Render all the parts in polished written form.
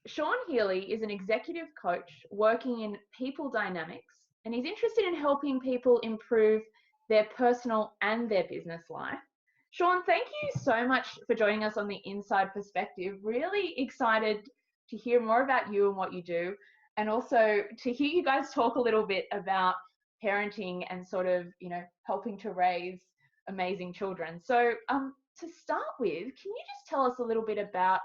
Sean Healy is an executive coach working in people dynamics, and he's interested in helping people improve their personal and their business life. Sean, thank you so much for joining us on the Inside Perspective. Really excited to hear more about you and what you do, and also to hear you guys talk a little bit about parenting and sort of, helping to raise amazing children. So, to start with, can you just tell us a little bit about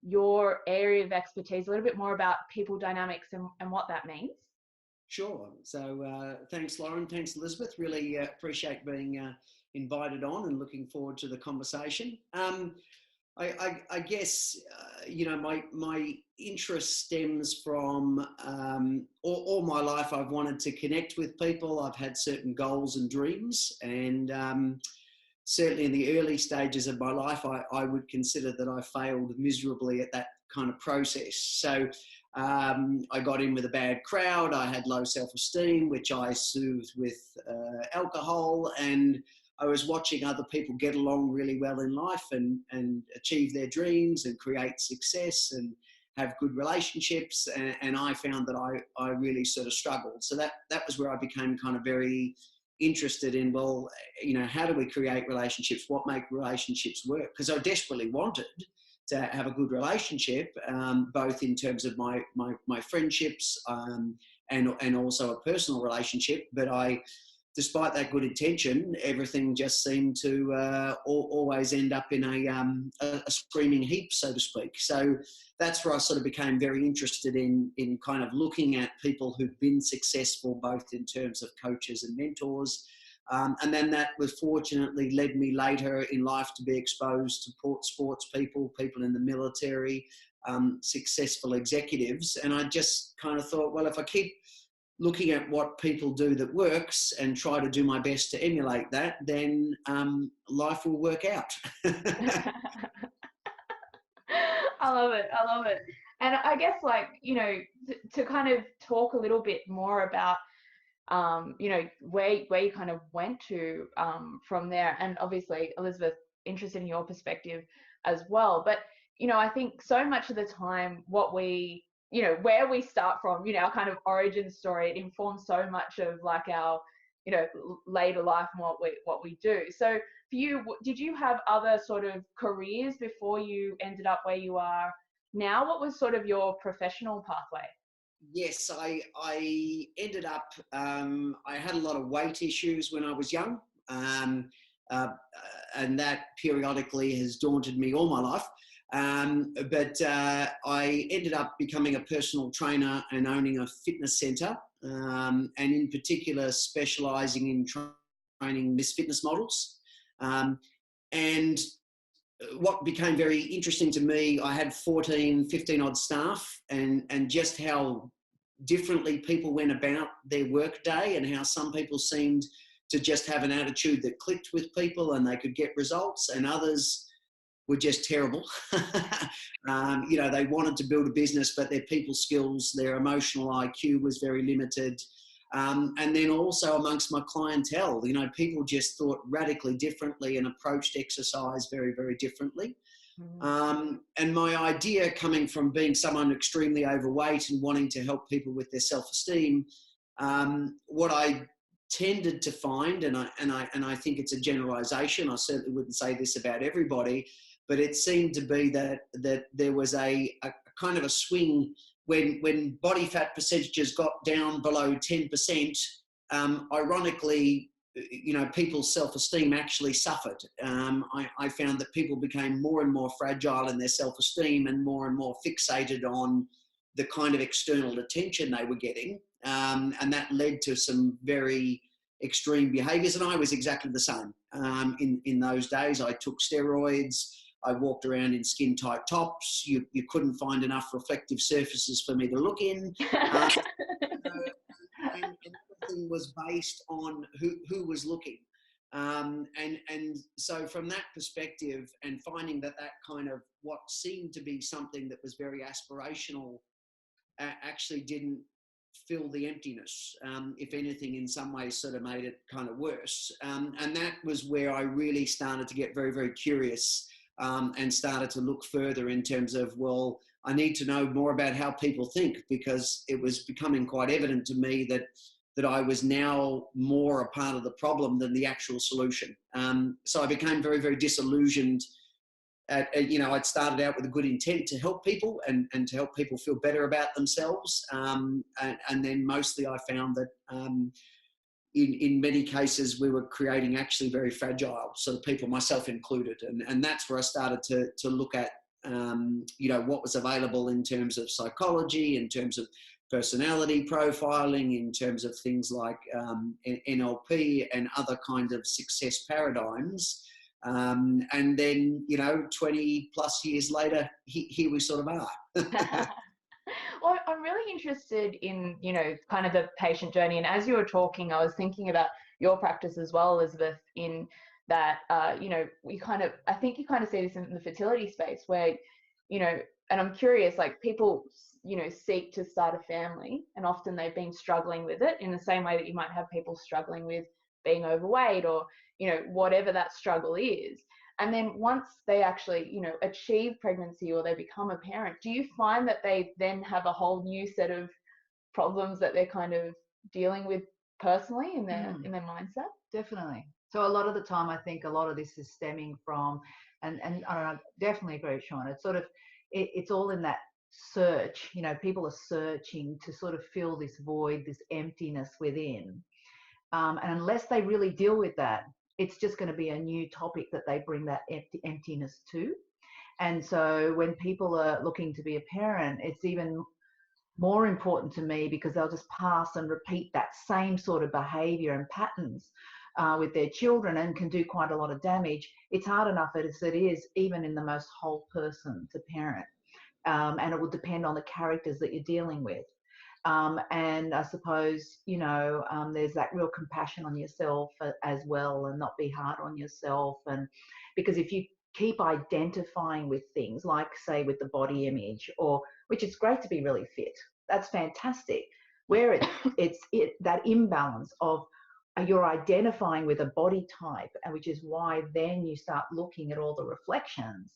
your area of expertise, a little bit more about people dynamics and what that means? Sure. So thanks, Lauren. Thanks, Elizabeth. Really appreciate being invited on and looking forward to the conversation. I guess, my interest stems from all my life. I've wanted to connect with people. I've had certain goals and dreams, and certainly in the early stages of my life, I would consider that I failed miserably at that kind of process. So I got in with a bad crowd. I had low self-esteem, which I soothed with alcohol, and I was watching other people get along really well in life and achieve their dreams and create success and have good relationships. And I found that I really sort of struggled. So that was where I became kind of very interested in, well, how do we create relationships? What make relationships work? Because I desperately wanted to have a good relationship, both in terms of my friendships and also a personal relationship. But despite that good intention, everything just seemed to always end up in a screaming heap, so to speak. So that's where I sort of became very interested in kind of looking at people who've been successful, both in terms of coaches and mentors. And then that was fortunately led me later in life to be exposed to sports people in the military, successful executives. And I just kind of thought, well, if I keep looking at what people do that works and try to do my best to emulate that, then life will work out. I love it. And I guess, to kind of talk a little bit more about, where you kind of went to from there. And obviously, Elizabeth, interested in your perspective as well. But, I think so much of the time what we, where we start from, our kind of origin story, it informs so much of like our, later life and what we do. So for you, did you have other sort of careers before you ended up where you are now? What was sort of your professional pathway? Yes, I ended up, I had a lot of weight issues when I was young, and that periodically has daunted me all my life. But I ended up becoming a personal trainer and owning a fitness centre, and in particular specialising in training misfitness models. And what became very interesting to me, I had 15 odd staff, and just how differently people went about their work day, and how some people seemed to just have an attitude that clicked with people and they could get results, and others were just terrible. They wanted to build a business, but their people skills, their emotional IQ was very limited. And then also amongst my clientele, people just thought radically differently and approached exercise very, very differently. And my idea, coming from being someone extremely overweight and wanting to help people with their self-esteem, what I tended to find, and I think it's a generalization, I certainly wouldn't say this about everybody, but it seemed to be that there was a kind of a swing when body fat percentages got down below 10%, ironically, people's self-esteem actually suffered. I found that people became more and more fragile in their self-esteem and more fixated on the kind of external attention they were getting. And that led to some very extreme behaviors. And I was exactly the same. In those days, I took steroids. I walked around in skin-tight tops. You couldn't find enough reflective surfaces for me to look in. And everything was based on who was looking. And so from that perspective, and finding that kind of what seemed to be something that was very aspirational actually didn't fill the emptiness. If anything, in some ways sort of made it kind of worse. And that was where I really started to get very, very curious, and started to look further in terms of, well, I need to know more about how people think, because it was becoming quite evident to me that I was now more a part of the problem than the actual solution. So I became very, very disillusioned. I'd started out with a good intent to help people and to help people feel better about themselves. And then mostly I found that in many cases we were creating actually very fragile sort of people, myself included. And that's where I started to look at, what was available in terms of psychology, in terms of personality profiling, in terms of things like NLP and other kind of success paradigms. And then, 20 plus years later, here we sort of are. Well, I'm really interested in, kind of the patient journey. And as you were talking, I was thinking about your practice as well, Elizabeth, in that, I think you kind of see this in the fertility space where, and I'm curious, like people, seek to start a family, and often they've been struggling with it in the same way that you might have people struggling with being overweight or, whatever that struggle is. And then once they actually, achieve pregnancy or they become a parent, do you find that they then have a whole new set of problems that they're kind of dealing with personally in their mindset? Definitely. So a lot of the time, I think a lot of this is stemming from, and I definitely agree with Sean. It's sort of, it's all in that search. People are searching to sort of fill this void, this emptiness within. And unless they really deal with that, it's just going to be a new topic that they bring that emptiness to. And so when people are looking to be a parent, it's even more important to me because they'll just pass and repeat that same sort of behavior and patterns with their children and can do quite a lot of damage. It's hard enough as it is, even in the most whole person to parent. And it will depend on the characters that you're dealing with. And I suppose, there's that real compassion on yourself as well, and not be hard on yourself. And because if you keep identifying with things like, say, with the body image, or which is great to be really fit, that's fantastic, where it's that imbalance of you're identifying with a body type, and which is why then you start looking at all the reflections.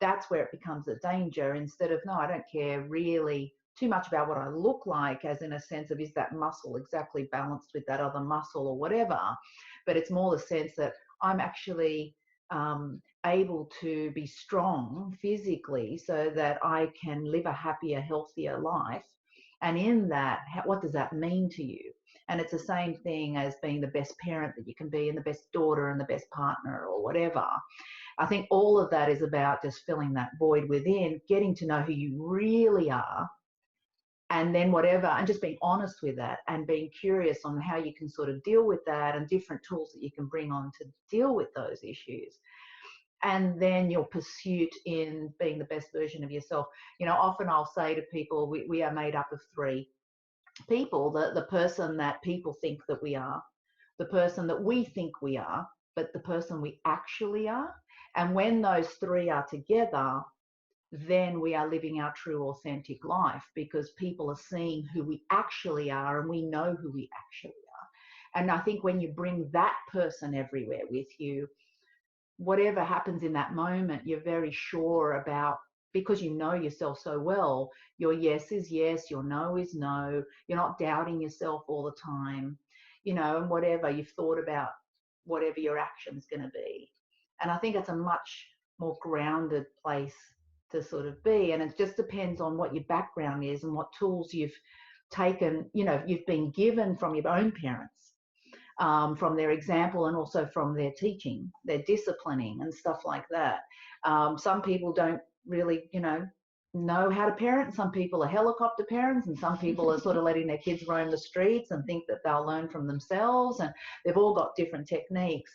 That's where it becomes a danger, instead of, no, I don't care really too much about what I look like, as in a sense of, is that muscle exactly balanced with that other muscle or whatever. But it's more the sense that I'm actually able to be strong physically so that I can live a happier, healthier life. And in that, what does that mean to you? And it's the same thing as being the best parent that you can be, and the best daughter and the best partner or whatever. I think all of that is about just filling that void within, getting to know who you really are, and then whatever, and just being honest with that and being curious on how you can sort of deal with that and different tools that you can bring on to deal with those issues. And then your pursuit in being the best version of yourself. Often I'll say to people, we are made up of three people: the person that people think that we are, the person that we think we are, but the person we actually are. And when those three are together, then we are living our true authentic life, because people are seeing who we actually are and we know who we actually are. And I think when you bring that person everywhere with you, whatever happens in that moment, you're very sure about, because you know yourself so well. Your yes is yes, your no is no. You're not doubting yourself all the time, and whatever you've thought about, whatever your action's going to be. And I think it's a much more grounded place to sort of be. And it just depends on what your background is and what tools you've taken, you've been given from your own parents, from their example, and also from their teaching, their disciplining and stuff like that. Some people don't really, know how to parent. Some people are helicopter parents, and some people are sort of letting their kids roam the streets and think that they'll learn from themselves, and they've all got different techniques.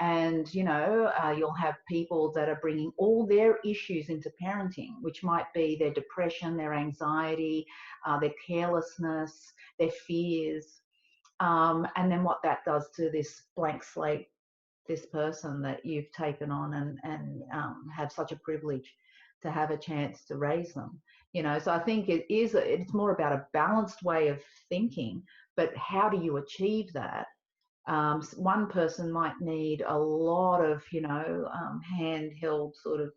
And, you'll have people that are bringing all their issues into parenting, which might be their depression, their anxiety, their carelessness, their fears. And then what that does to this blank slate, this person that you've taken on and have such a privilege to have a chance to raise them. So I think it's more about a balanced way of thinking, but how do you achieve that? One person might need a lot of, handheld sort of,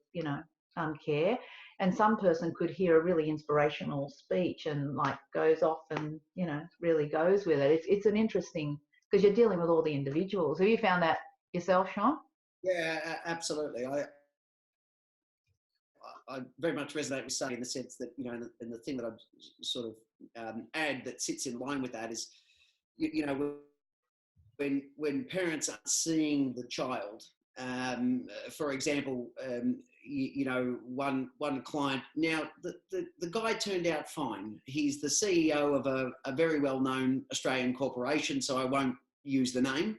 care. and some person could hear a really inspirational speech and like goes off and, you know, really goes with it. It's an interesting, because you're dealing with all the individuals. Have you found that yourself, Sean? Yeah, absolutely. I very much resonate with saying in the sense that, you know, and the thing that I'd sort of add that sits in line with that is, you know, when parents aren't seeing the child, for example, you know, one client, now the guy turned out fine. He's the CEO of a very well-known Australian corporation, so I won't use the name.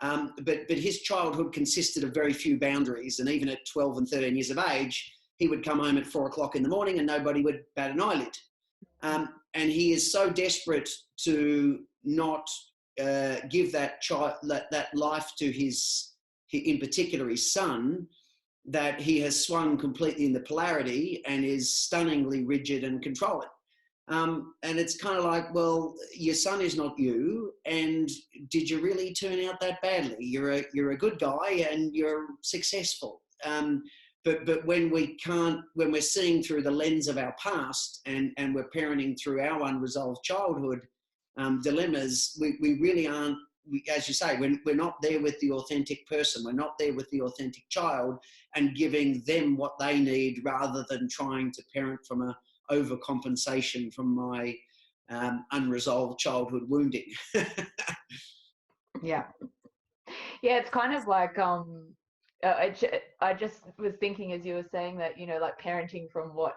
But his childhood consisted of very few boundaries, and even at 12 and 13 years of age, he would come home at 4 o'clock in the morning and nobody would bat an eyelid. And he is so desperate to not give that child that life to his, in particular his son, that he has swung completely in the polarity and is stunningly rigid and controlling. And it's kind of like, well, your son is not you, and did you really turn out that badly? You're a good guy and you're successful. But when we're seeing through the lens of our past and we're parenting through our unresolved childhood dilemmas, we really aren't, as you say, we're not there with the authentic person. We're not there with the authentic child and giving them what they need, rather than trying to parent from a overcompensation from my unresolved childhood wounding. Yeah. Yeah, it's kind of like I just was thinking as you were saying that, you know, like parenting from what,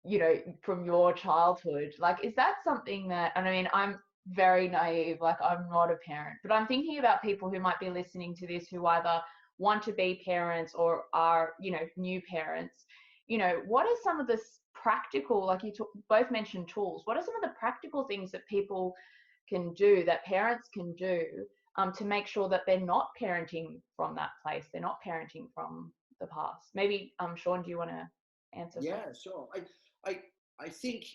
you know, from your childhood, like, is that something that, and I mean, I'm very naive, like I'm not a parent, but I'm thinking about people who might be listening to this who either want to be parents or are, you know, new parents. You know, what are some of the practical, like you both mentioned tools, what are some of the practical things that people can do, that parents can do, to make sure that they're not parenting from that place, they're not parenting from the past? Maybe, Sean, do you want to answer? Yeah, sure. I think,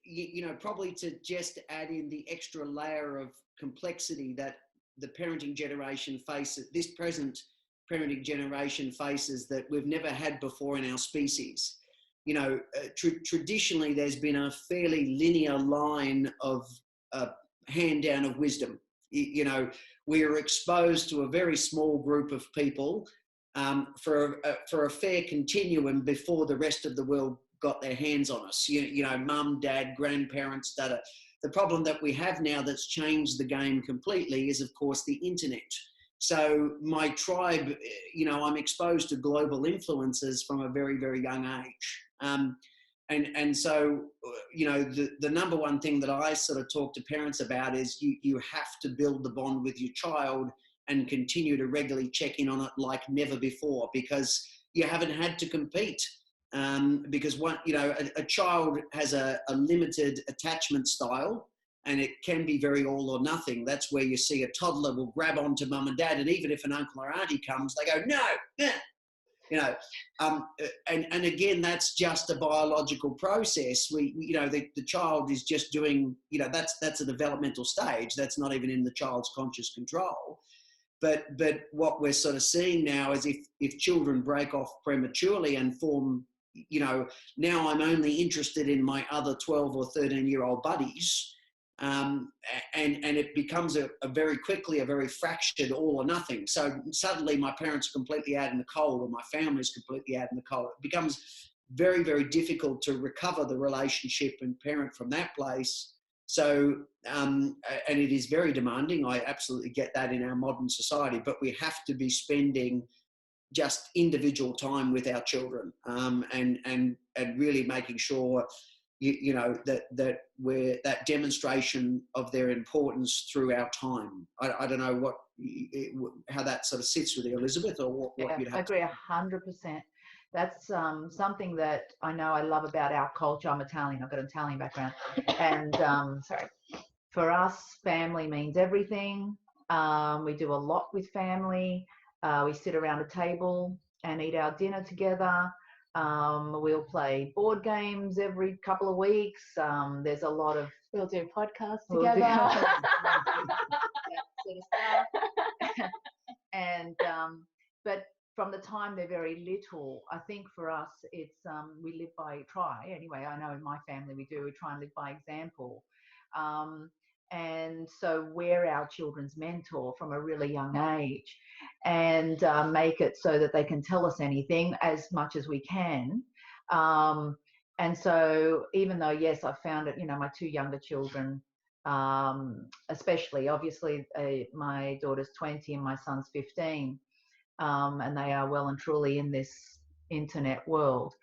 you know, probably to just add in the extra layer of complexity that the parenting generation faces, this present parenting generation faces, that we've never had before in our species. You know, traditionally there's been a fairly linear line of hand down of wisdom. You know, we are exposed to a very small group of people for a fair continuum before the rest of the world got their hands on us. You know, mum, dad, grandparents, dada. The problem that we have now that's changed the game completely is, of course, the internet. So my tribe, you know, I'm exposed to global influences from a very, very young age. And so, you know, the number one thing that I sort of talk to parents about is you have to build the bond with your child and continue to regularly check in on it like never before, because you haven't had to compete. Because you know, a child has a limited attachment style, and it can be very all or nothing. That's where you see a toddler will grab onto mum and dad, and even if an uncle or auntie comes, they go, no, you know. And again, that's just a biological process. You know, the child is just doing, you know, that's a developmental stage. That's not even in the child's conscious control. But what we're sort of seeing now is if children break off prematurely and form, you know, now I'm only interested in my other 12 or 13-year-old buddies, and it becomes a very quickly a very fractured all or nothing. So suddenly my parents are completely out in the cold, or my family is completely out in the cold. It becomes very, very difficult to recover the relationship and parent from that place. So, and it is very demanding. I absolutely get that in our modern society, but we have to be spending just individual time with our children, and really making sure, you know, that we're that demonstration of their importance through our time. I don't know how that sort of sits with you, Elizabeth, or what you'd have. I agree 100%. That's something that I know I love about our culture. I'm Italian. I've got an Italian background, and sorry, for us, family means everything. We do a lot with family. We sit around a table and eat our dinner together. We'll play board games every couple of weeks. There's a lot of, we'll do podcasts together. that sort of stuff. And but from the time they're very little, I think for us, it's we live by anyway. I know in my family we try and live by example. And so we're our children's mentor from a really young age, and make it so that they can tell us anything as much as we can. And so even though, yes, I found it, my two younger children, especially, obviously, my daughter's 20 and my son's 15, and they are well and truly in this internet world.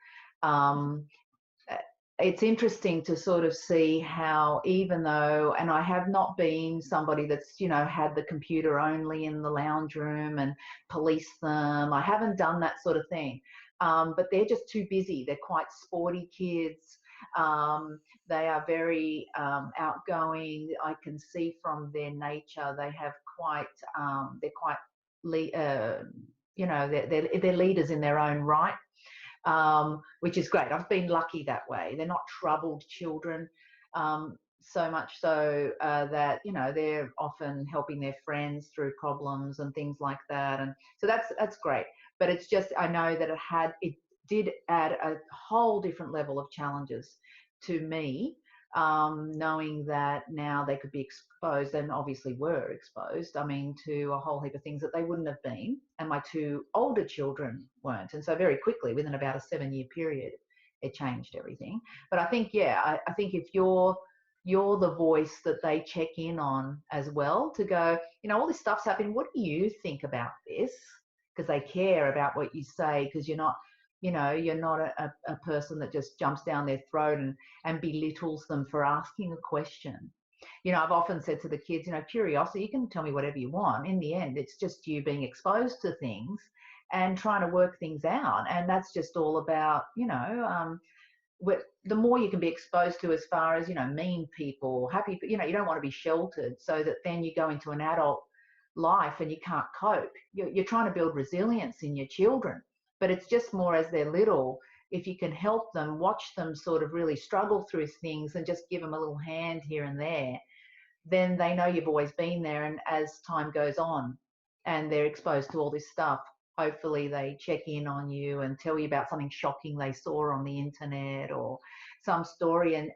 It's interesting to sort of see how, even though, and I have not been somebody that's, had the computer only in the lounge room and police them. I haven't done that sort of thing. But they're just too busy. They're quite sporty kids. They are very outgoing. I can see from their nature, they have quite, they're leaders in their own right. Which is great. I've been lucky that way. They're not troubled children, so much so that, they're often helping their friends through problems and things like that. And so that's great. But it's just, I know that it did add a whole different level of challenges to me, knowing that now they could be exposed, and obviously were exposed, to a whole heap of things that they wouldn't have been. And my two older children weren't. And so very quickly, within about a 7-year period, it changed everything. But I think, I think if you're the voice that they check in on as well, to go, all this stuff's happening. What do you think about this? Because they care about what you say, because you're not a person that just jumps down their throat and belittles them for asking a question. I've often said to the kids, curiosity, you can tell me whatever you want. In the end, it's just you being exposed to things and trying to work things out. And that's just all about, the more you can be exposed to as far as, mean people, happy, you don't want to be sheltered, so that then you go into an adult life and you can't cope. You're trying to build resilience in your children, but it's just more as they're little. If you can help them, watch them sort of really struggle through things and just give them a little hand here and there, then they know you've always been there. And as time goes on and they're exposed to all this stuff, hopefully they check in on you and tell you about something shocking they saw on the internet or some story. And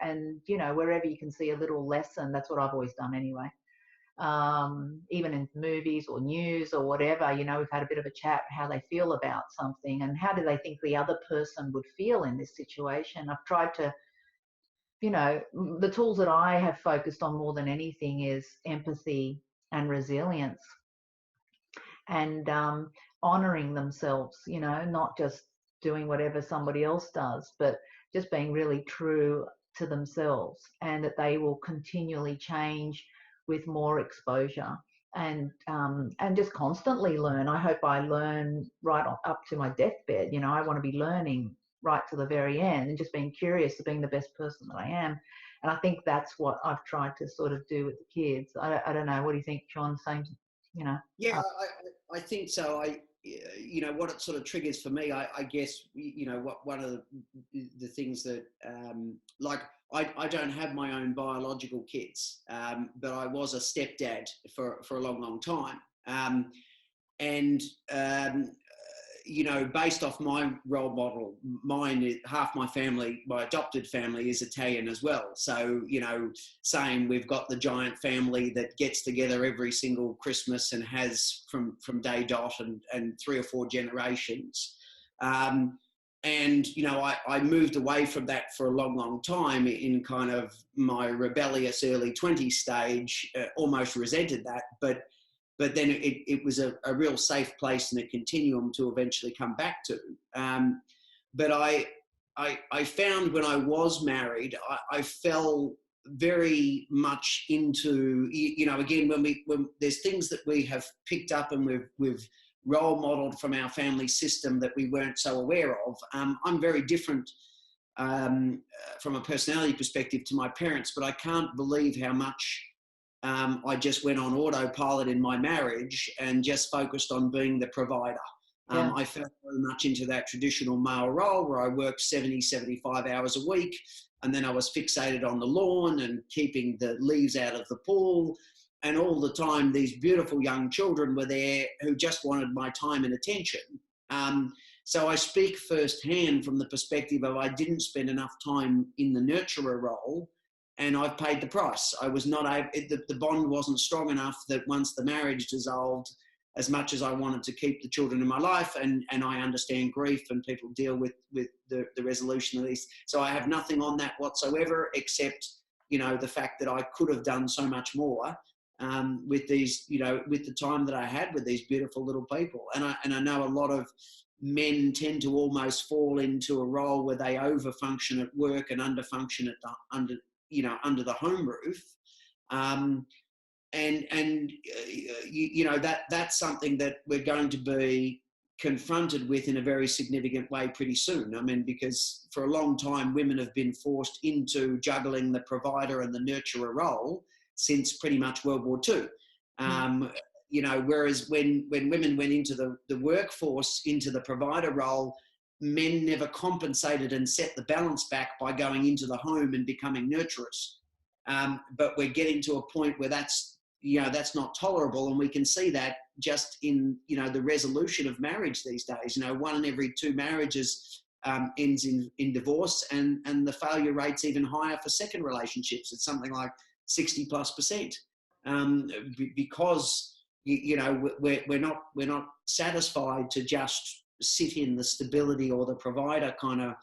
wherever you can see a little lesson, that's what I've always done anyway. Even in movies or news or whatever, we've had a bit of a chat how they feel about something and how do they think the other person would feel in this situation. I've tried to, the tools that I have focused on more than anything is empathy and resilience, and honoring themselves, not just doing whatever somebody else does, but just being really true to themselves, and that they will continually change with more exposure, and just constantly learn. I hope I learn right up to my deathbed. I want to be learning right to the very end, and just being curious, being the best person that I am. And I think that's what I've tried to sort of do with the kids. I don't know. What do you think, Sean? Same, Yeah, I think so. What it sort of triggers for me, I guess, one of the things that, I don't have my own biological kids, but I was a stepdad for a long, long time. Based off my role model, half my family, my adopted family, is Italian as well. So, saying we've got the giant family that gets together every single Christmas and has from day dot and 3 or 4 generations. I moved away from that for a long, long time in kind of my rebellious early 20s stage, almost resented that, but then it was a real safe place and a continuum to eventually come back to. But I found when I was married, I fell very much into, again, when there's things that we have picked up and we've role modeled from our family system that we weren't so aware of. I'm very different from a personality perspective to my parents, but I can't believe how much I just went on autopilot in my marriage and just focused on being the provider. Yeah. I fell very much into that traditional male role where I worked 70, 75 hours a week. And then I was fixated on the lawn and keeping the leaves out of the pool. And all the time, these beautiful young children were there who just wanted my time and attention. So I speak firsthand from the perspective of I didn't spend enough time in the nurturer role, and I've paid the price. I was not able, the bond wasn't strong enough that once the marriage dissolved, as much as I wanted to keep the children in my life, and I understand grief and people deal with the resolution of these. So I have nothing on that whatsoever, except, you know, the fact that I could have done so much more with these, you know, with the time that I had with these beautiful little people. And I know a lot of men tend to almost fall into a role where they overfunction at work and underfunction at the under the home roof. You know, that's something that we're going to be confronted with in a very significant way pretty soon. I mean, because for a long time, women have been forced into juggling the provider and the nurturer role since pretty much World War II. You know, whereas when women went into the workforce, into the provider role, men never compensated and set the balance back by going into the home and becoming nurturers. But we're getting to a point where that's, you know, that's not tolerable. And we can see that just in, you know, the resolution of marriage these days. You know, 1 in every 2 marriages ends in divorce, and the failure rate's even higher for second relationships. It's something like 60+%, because, you know, we're not satisfied to just sit in the stability or the provider kind of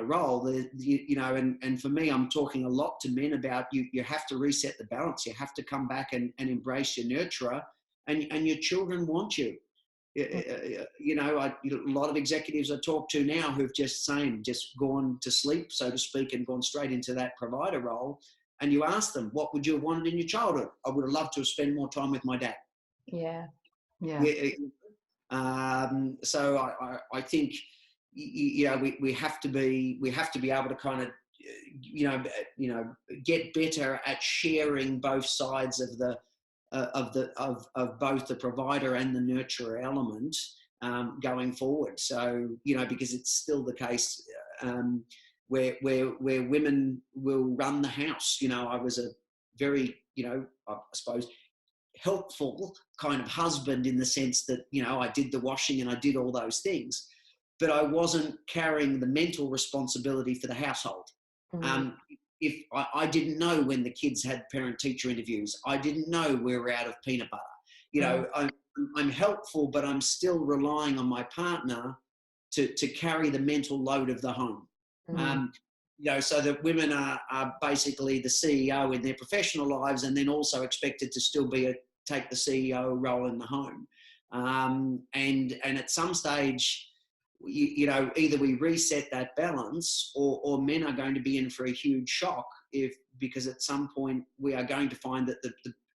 role. You know, and for me, I'm talking a lot to men about you have to reset the balance. You have to come back and embrace your nurturer, and your children want you. You know, a lot of executives I talk to now who've just gone to sleep, so to speak, and gone straight into that provider role. And you ask them, what would you have wanted in your childhood? I would have loved to have spent more time with my dad. Yeah. So I think, you know, we have to be able to kind of, you know, get better at sharing both sides of both the provider and the nurturer element going forward. So, you know, because it's still the case where women will run the house. You know, I was a very, you know, I suppose, helpful kind of husband in the sense that, you know, I did the washing and I did all those things, but I wasn't carrying the mental responsibility for the household. If I didn't know when the kids had parent-teacher interviews, I didn't know we were out of peanut butter. You know, I'm helpful, but I'm still relying on my partner to carry the mental load of the home. You know, so that women are basically the CEO in their professional lives, and then also expected to still take the CEO role in the home. And at some stage, you know, either we reset that balance, or men are going to be in for a huge shock because at some point we are going to find that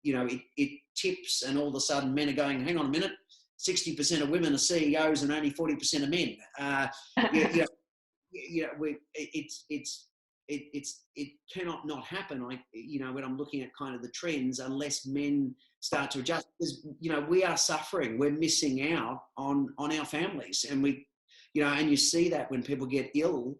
you know, it tips, and all of a sudden men are going, hang on a minute, 60% of women are CEOs and only 40% of men. You know, it cannot not happen. You know, when I'm looking at kind of the trends, unless men start to adjust, because, you know, we are suffering, we're missing out on our families, and you know, and you see that when people get ill,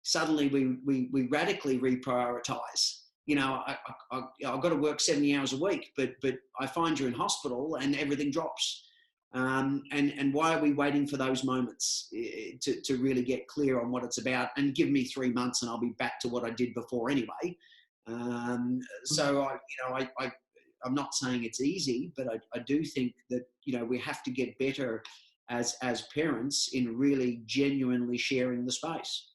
suddenly we radically reprioritize. You know, I've got to work 70 hours a week, but I find you in hospital and everything drops. And why are we waiting for those moments to really get clear on what it's about? And give me 3 months and I'll be back to what I did before anyway. So I'm not saying it's easy, but I do think that, you know, we have to get better as parents in really genuinely sharing the space.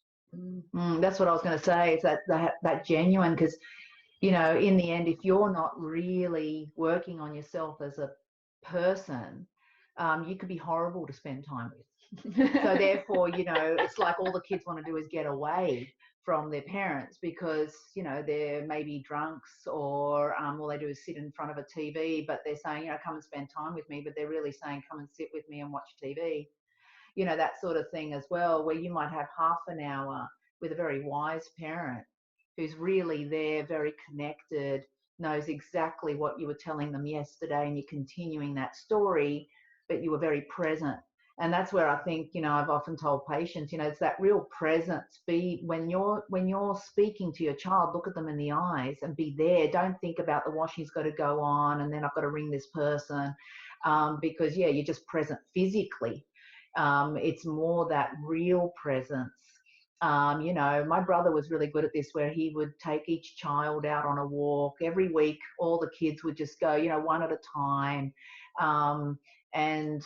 That's what I was going to say, is that genuine, because, you know, in the end, if you're not really working on yourself as a person, you could be horrible to spend time with. So therefore, you know, it's like all the kids want to do is get away from their parents because, you know, they're maybe drunks, or all they do is sit in front of a TV, but they're saying, you know, come and spend time with me, but they're really saying, come and sit with me and watch TV. You know, that sort of thing as well, where you might have half an hour with a very wise parent who's really there, very connected, knows exactly what you were telling them yesterday, and you're continuing that story, but you were very present. And that's where I think, you know, I've often told patients, you know, it's that real presence. When you're speaking to your child, look at them in the eyes and be there. Don't think about the washing's got to go on and then I've got to ring this person, because, yeah, you're just present physically. It's more that real presence. You know, my brother was really good at this, where he would take each child out on a walk every week. All the kids would just go, you know, one at a time. And,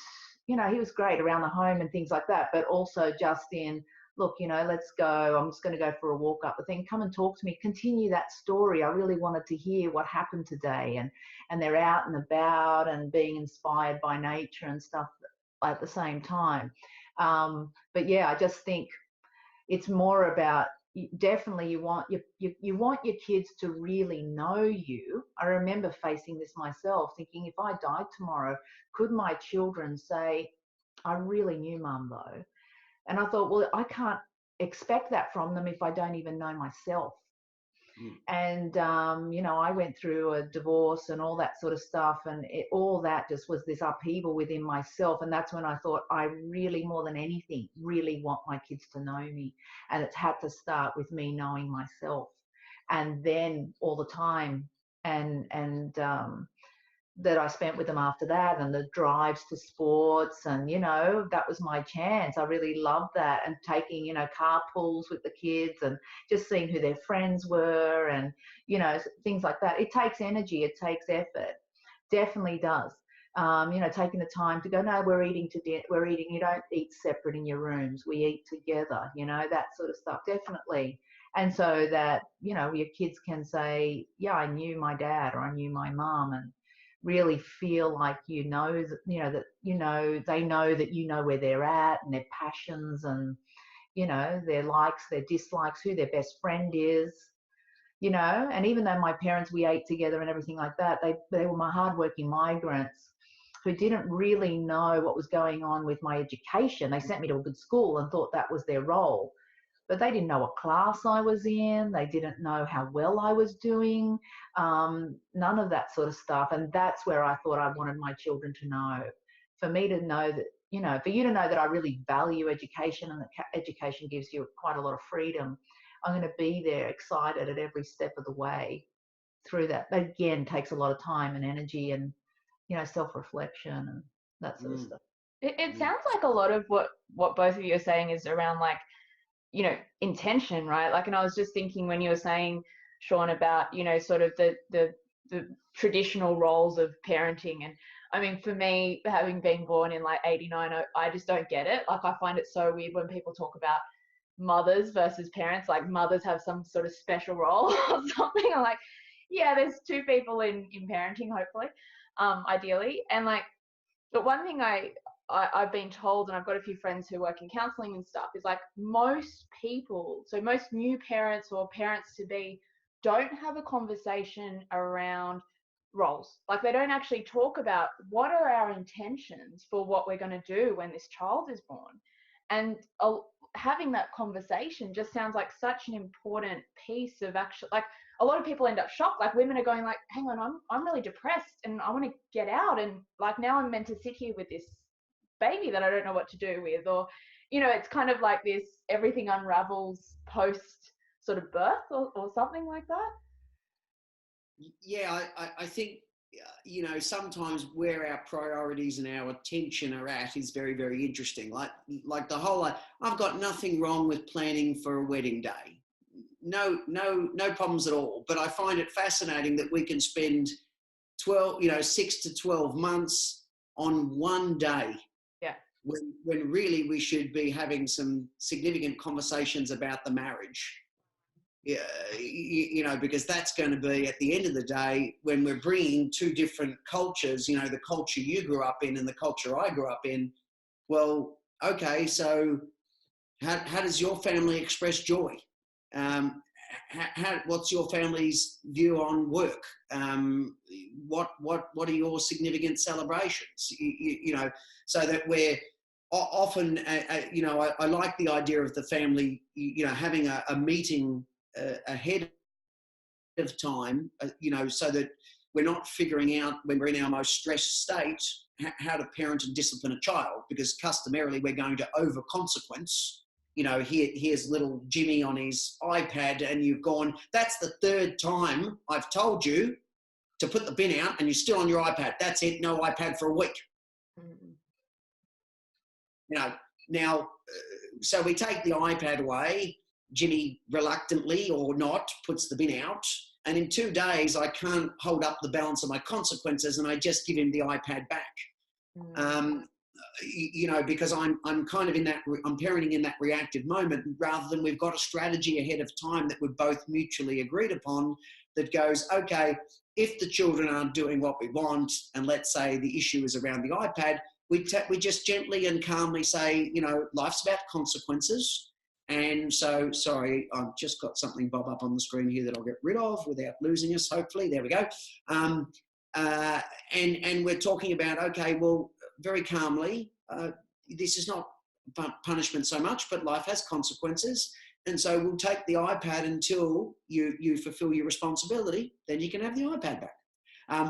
you know, he was great around the home and things like that, but also just in, look, you know, let's go. I'm just going to go for a walk up the thing. Come and talk to me. Continue that story. I really wanted to hear what happened today. And they're out and about and being inspired by nature and stuff at the same time. But yeah, I just think it's more about, definitely you want your kids to really know you. I remember facing this myself, thinking, if I died tomorrow, could my children say, I really knew mum though? And I thought, well, I can't expect that from them if I don't even know myself. And, you know, I went through a divorce and all that sort of stuff. And all that just was this upheaval within myself. And that's when I thought, I really, more than anything, really want my kids to know me. And it's had to start with me knowing myself. And then all the time that I spent with them after that, and the drives to sports, and, you know, that was my chance. I really loved that, and taking, you know, carpools with the kids and just seeing who their friends were, and, you know, things like that. It takes energy, it takes effort, definitely does. You know, taking the time to go, no, we're eating you don't eat separate in your rooms, we eat together, you know, that sort of stuff, definitely. And so that, you know, your kids can say, yeah, I knew my dad, or I knew my mom, and really feel like, you know, that, you know, that, you know, they know that you know where they're at, and their passions, and, you know, their likes, their dislikes, who their best friend is, you know. And even though my parents, we ate together and everything like that, they were my hardworking migrants who didn't really know what was going on with my education. They sent me to a good school and thought that was their role, but they didn't know what class I was in. They didn't know how well I was doing. None of that sort of stuff. And that's where I thought I wanted my children to know. For me to know that, you know, for you to know that I really value education, and that education gives you quite a lot of freedom. I'm going to be there, excited at every step of the way through that. But again, takes a lot of time and energy, and, you know, self-reflection and that sort of stuff. It sounds like a lot of what both of you are saying is around, like, you know, intention, right? Like, and I was just thinking when you were saying, Sean, about, you know, sort of the traditional roles of parenting. And I mean, for me, having been born in like 89, I just don't get it. Like, I find it so weird when people talk about mothers versus parents, like mothers have some sort of special role or something. I'm like, yeah, there's two people in parenting, hopefully, ideally. And like, but one thing I've been told, and I've got a few friends who work in counseling and stuff, is like most people, so most new parents or parents to be, don't have a conversation around roles. Like, they don't actually talk about what are our intentions for what we're going to do when this child is born. And having that conversation just sounds like such an important piece of actual, like, a lot of people end up shocked. Like, women are going like, hang on, I'm really depressed and I want to get out, and like, now I'm meant to sit here with this baby that I don't know what to do with. Or, you know, it's kind of like this, everything unravels post sort of birth, or something like that. Yeah, I think, you know, sometimes where our priorities and our attention are at is very, very interesting. Like the whole, I've got nothing wrong with planning for a wedding day. No problems at all. But I find it fascinating that we can spend 6 to 12 months on one day. Yeah. When really we should be having some significant conversations about the marriage. Yeah, you know, because that's going to be, at the end of the day, when we're bringing two different cultures, you know, the culture you grew up in and the culture I grew up in. Well, okay, so how does your family express joy? What's your family's view on work? What are your significant celebrations? You know, so that we're often, you know, I like the idea of the family, you know, having a meeting ahead of time, you know, so that we're not figuring out when we're in our most stressed state how to parent and discipline a child, because customarily we're going to over consequence. You know, here's little Jimmy on his iPad, and you've gone, that's the third time I've told you to put the bin out and you're still on your iPad. That's it, no iPad for a week. You know, now, so we take the iPad away. Jimmy reluctantly or not puts the bin out. And in 2 days, I can't hold up the balance of my consequences, and I just give him the iPad back. You know, because I'm kind of in that, I'm parenting in that reactive moment, rather than we've got a strategy ahead of time that we've both mutually agreed upon that goes, okay, if the children aren't doing what we want, and let's say the issue is around the iPad, we just gently and calmly say, you know, life's about consequences. And so, sorry, I've just got something bob up on the screen here that I'll get rid of without losing us, hopefully. There we go. And we're talking about, okay, well, very calmly, this is not punishment so much, but life has consequences. And so we'll take the iPad until you fulfill your responsibility, then you can have the iPad back.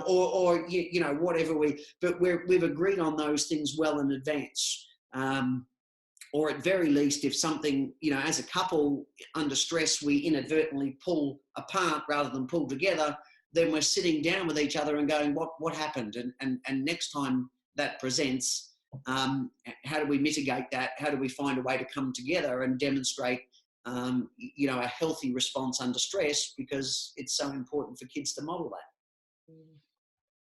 Or you know, whatever but we've agreed on those things well in advance. Or at very least, if something, you know, as a couple under stress, we inadvertently pull apart rather than pull together, then we're sitting down with each other and going, what happened? And next time that presents, how do we mitigate that? How do we find a way to come together and demonstrate, you know, a healthy response under stress, because it's so important for kids to model that.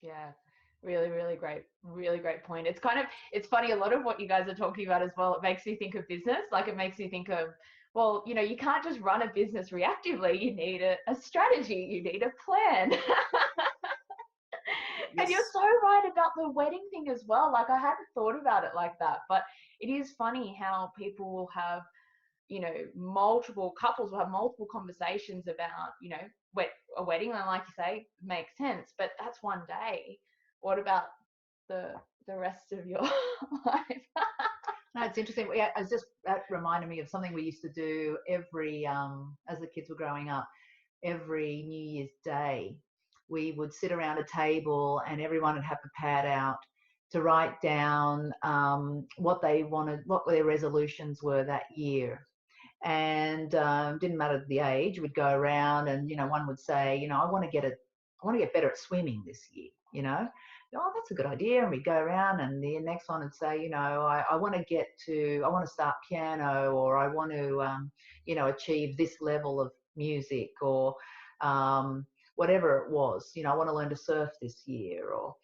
Yeah. Really great point. It's kind of, it's funny, a lot of what you guys are talking about as well, it makes me think of business. Like, it makes me think of, well, you know, you can't just run a business reactively. You need a strategy, you need a plan. Yes. And you're so right about the wedding thing as well. Like, I hadn't thought about it like that, but it is funny how people will have, you know, multiple couples will have multiple conversations about, you know, a wedding, and like you say, makes sense, but that's one day. What about the rest of your life? No, it's interesting. Yeah, that reminded me of something we used to do every, as the kids were growing up, every New Year's Day. We would sit around a table and everyone would have a pad out to write down what they wanted, what their resolutions were that year. And didn't matter the age, we'd go around and, you know, one would say, you know, I want to get better at swimming this year, you know. Oh, that's a good idea. And we'd go around, and the next one would say, you know, I want to start piano, or I want to, you know, achieve this level of music, or whatever it was, you know, I want to learn to surf this year, or,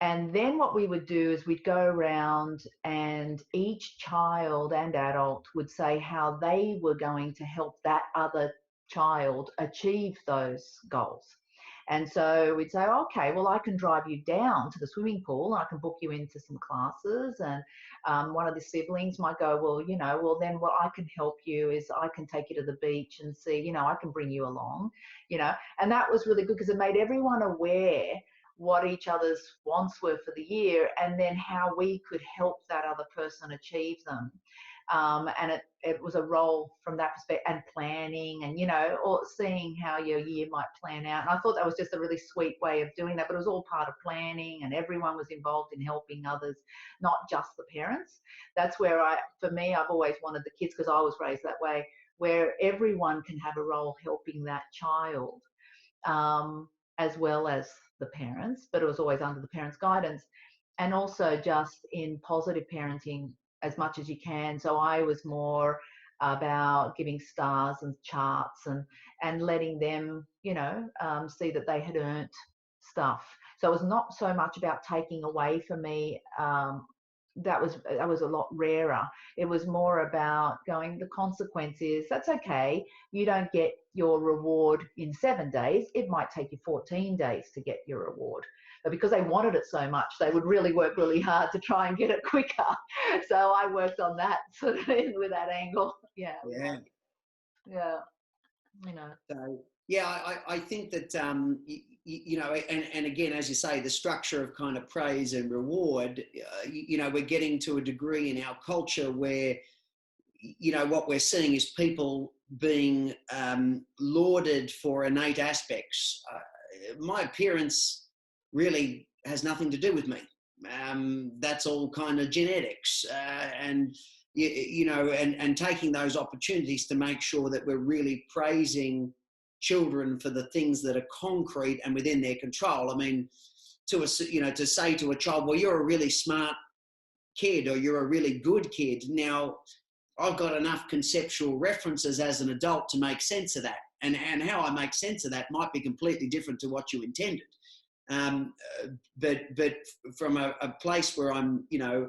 and then what we would do is we'd go around and each child and adult would say how they were going to help that other child achieve those goals. And so we'd say, okay, well, I can drive you down to the swimming pool. I can book you into some classes. And one of the siblings might go, well, you know, well, then what I can help you is I can take you to the beach and see, you know, I can bring you along, you know. And that was really good because it made everyone aware what each other's wants were for the year, and then how we could help that other person achieve them. And it was a role from that perspective, and planning, and, you know, or seeing how your year might plan out. And I thought that was just a really sweet way of doing that, but it was all part of planning, and everyone was involved in helping others, not just the parents. That's where for me, I've always wanted the kids, because I was raised that way, where everyone can have a role helping that child, as well as the parents, but it was always under the parents' guidance. And also just in positive parenting as much as you can. So I was more about giving stars and charts, and letting them, you know, see that they had earned stuff. So it was not so much about taking away for me. That was a lot rarer. It was more about going, the consequence is, that's okay. You don't get your reward in 7 days. It might take you 14 days to get your reward. But because they wanted it so much, they would really work really hard to try and get it quicker. So I worked on that sort of with that angle. Yeah. Yeah. You know. So, yeah, I think that, you know, and again, as you say, the structure of kind of praise and reward, you know, we're getting to a degree in our culture where, you know, what we're seeing is people being lauded for innate aspects. My appearance really has nothing to do with me. That's all kind of genetics, and you know, and taking those opportunities to make sure that we're really praising children for the things that are concrete and within their control. I mean, to say to a child, well, you're a really smart kid, or you're a really good kid. Now, I've got enough conceptual references as an adult to make sense of that. And how I make sense of that might be completely different to what you intended. But from a place where I'm, you know,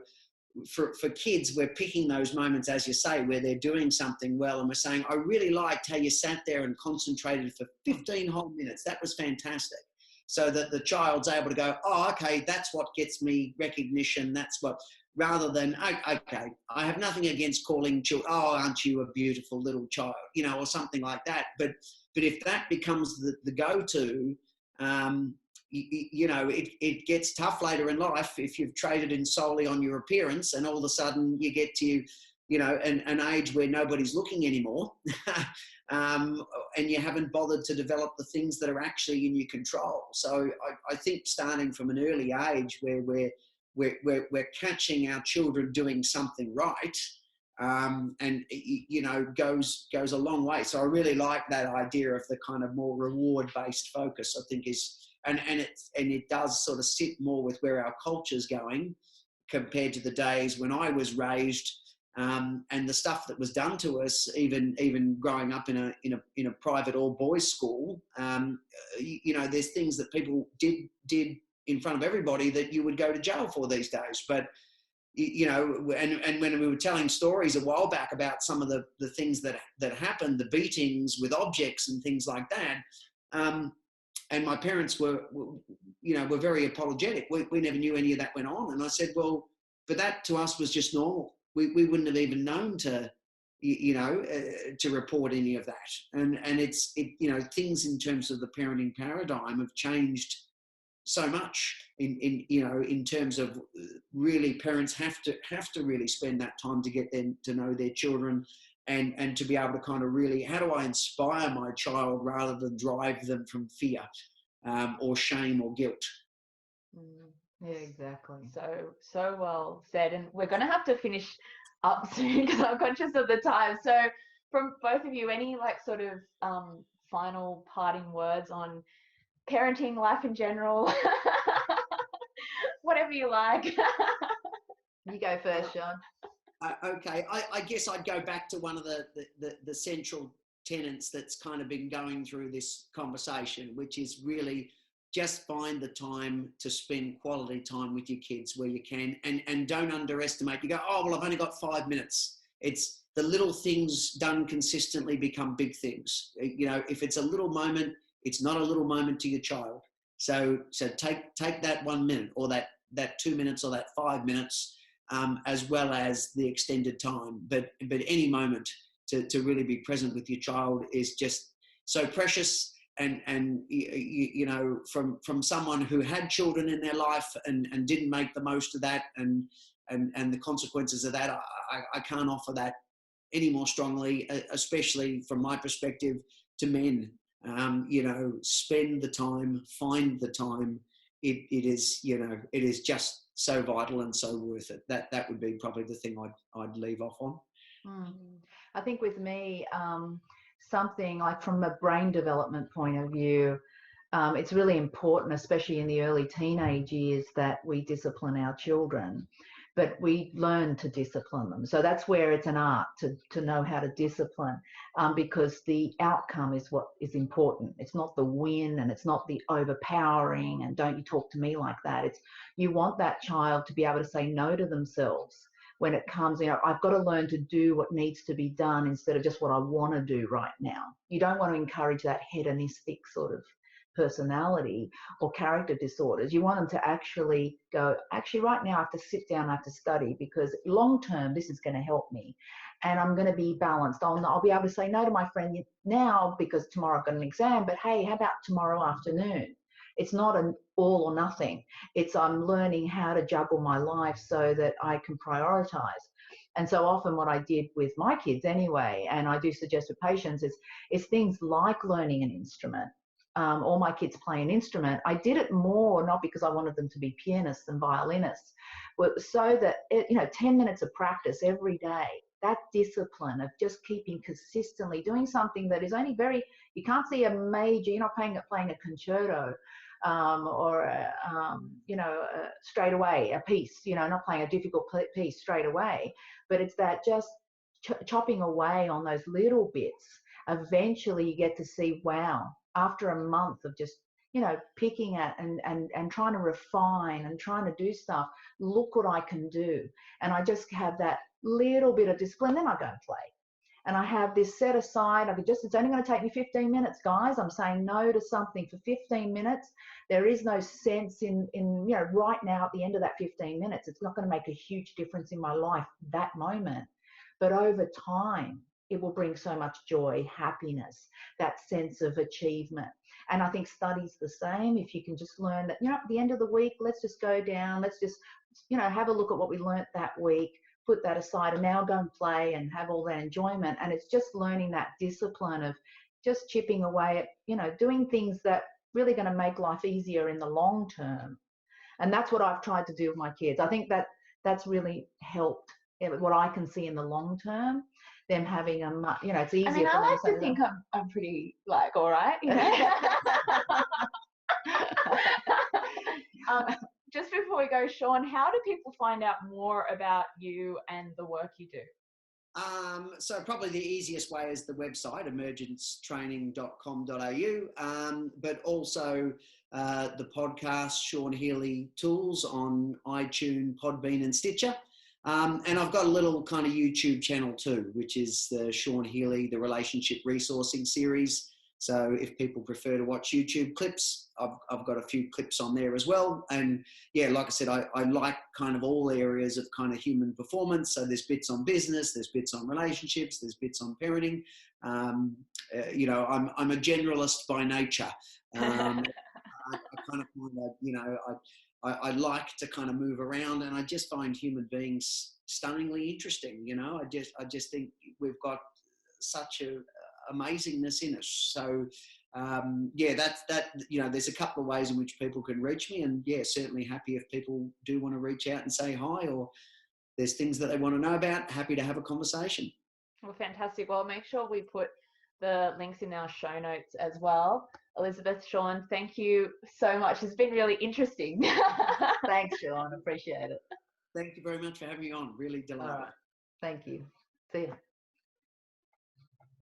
for kids, we're picking those moments, as you say, where they're doing something well, and we're saying, I really liked how you sat there and concentrated for 15 whole minutes. That was fantastic. So that the child's able to go, oh, okay, that's what gets me recognition. That's what, rather than, okay, I have nothing against calling children, oh, aren't you a beautiful little child, you know, or something like that. But if that becomes the go-to, you know, it gets tough later in life if you've traded in solely on your appearance, and all of a sudden you get to, you know, an age where nobody's looking anymore, and you haven't bothered to develop the things that are actually in your control. So I think starting from an early age where we're catching our children doing something right, and you know, goes a long way. So I really like that idea of the kind of more reward-based focus. I think is, and it does sort of sit more with where our culture's going compared to the days when I was raised, and the stuff that was done to us, even growing up in a private all boys school. You know, there's things that people did in front of everybody that you would go to jail for these days. But you know, and when we were telling stories a while back about some of the things that happened, the beatings with objects and things like that, and my parents were very apologetic. We never knew any of that went on. And I said, well, but that to us was just normal. We wouldn't have even known to, you know, to report any of that. And you know, things in terms of the parenting paradigm have changed so much in you know, in terms of really parents have to really spend that time to get them to know their children, and to be able to kind of really, how do I inspire my child rather than drive them from fear, or shame or guilt. Yeah, exactly. So well said. And we're going to have to finish up soon because I'm conscious of the time. So from both of you, any like sort of final parting words on parenting, life in general, whatever you like. You go first, Sean. Okay, I guess I'd go back to one of the central tenets that's kind of been going through this conversation, which is really just find the time to spend quality time with your kids where you can, and don't underestimate. You go, oh, well, I've only got 5 minutes. It's the little things done consistently become big things. You know, if it's a little moment, it's not a little moment to your child. So take that 1 minute, or that 2 minutes, or that 5 minutes, as well as the extended time. But any moment to really be present with your child is just so precious. And you know, from someone who had children in their life and didn't make the most of that, and the consequences of that, I can't offer that any more strongly, especially from my perspective to men. You know, spend the time, find the time. It is, you know, it is just so vital and so worth it. That would be probably the thing I'd leave off on. I think with me, something like from a brain development point of view, it's really important, especially in the early teenage years, that we discipline our children, but we learn to discipline them. So that's where it's an art to know how to discipline, because the outcome is what is important. It's not the win, and it's not the overpowering and don't you talk to me like that. It's, you want that child to be able to say no to themselves when it comes, you know, I've got to learn to do what needs to be done instead of just what I want to do right now. You don't want to encourage that hedonistic sort of personality or character disorders. You want them to actually go, actually right now I have to sit down, I have to study, because long term this is going to help me and I'm going to be balanced. I'll be able to say no to my friend now because tomorrow I've got an exam, but hey, how about tomorrow afternoon? It's not an all or nothing. It's I'm learning how to juggle my life so that I can prioritize. And so often what I did with my kids anyway, and I do suggest with patients, is things like learning an instrument. All my kids play an instrument. I did it more, not because I wanted them to be pianists and violinists, but so that, 10 minutes of practice every day, that discipline of just keeping consistently doing something that is only very, you can't see a major, you're not playing a concerto, or straight away a piece, not playing a difficult piece straight away, but it's that just chopping away on those little bits. Eventually you get to see, wow, after a month of just picking at and trying to refine and trying to do stuff, look what I can do. And I just have that little bit of discipline, then I go and play. And I have this set aside. It's only going to take me 15 minutes, guys. I'm saying no to something for 15 minutes. There is no sense in right now at the end of that 15 minutes, it's not going to make a huge difference in my life that moment. But over time, it will bring so much joy, happiness, that sense of achievement. And I think study's the same. If you can just learn that, at the end of the week, let's just go down, let's just, have a look at what we learnt that week, put that aside, and now go and play and have all that enjoyment. And it's just learning that discipline of just chipping away at, doing things that really going to make life easier in the long term. And that's what I've tried to do with my kids. I think that's really helped what I can see in the long term, them having it's easier. I mean, I like to think I'm pretty all right, Just before we go, Sean, how do people find out more about you and the work you do? So probably the easiest way is the website, emergencetraining.com.au, but also the podcast, Sean Healy Tools, on iTunes, Podbean and Stitcher. And I've got a little kind of YouTube channel too, which is the Sean Healy, the Relationship Resourcing Series. So if people prefer to watch YouTube clips, I've got a few clips on there as well. And yeah, like I said, I like kind of all areas of kind of human performance. So there's bits on business, there's bits on relationships, there's bits on parenting. I'm a generalist by nature. I kind of find that, I like to kind of move around, and I just find human beings stunningly interesting. I just think we've got such a amazingness in us. So there's a couple of ways in which people can reach me, and certainly happy if people do want to reach out and say hi, or there's things that they want to know about, happy to have a conversation. Well, fantastic. Well, make sure we put the links in our show notes as well. Elizabeth, Sean, thank you so much. It's been really interesting. Thanks, Sean. Appreciate it. Thank you very much for having me on. Really delighted. All right. Thank you. See you.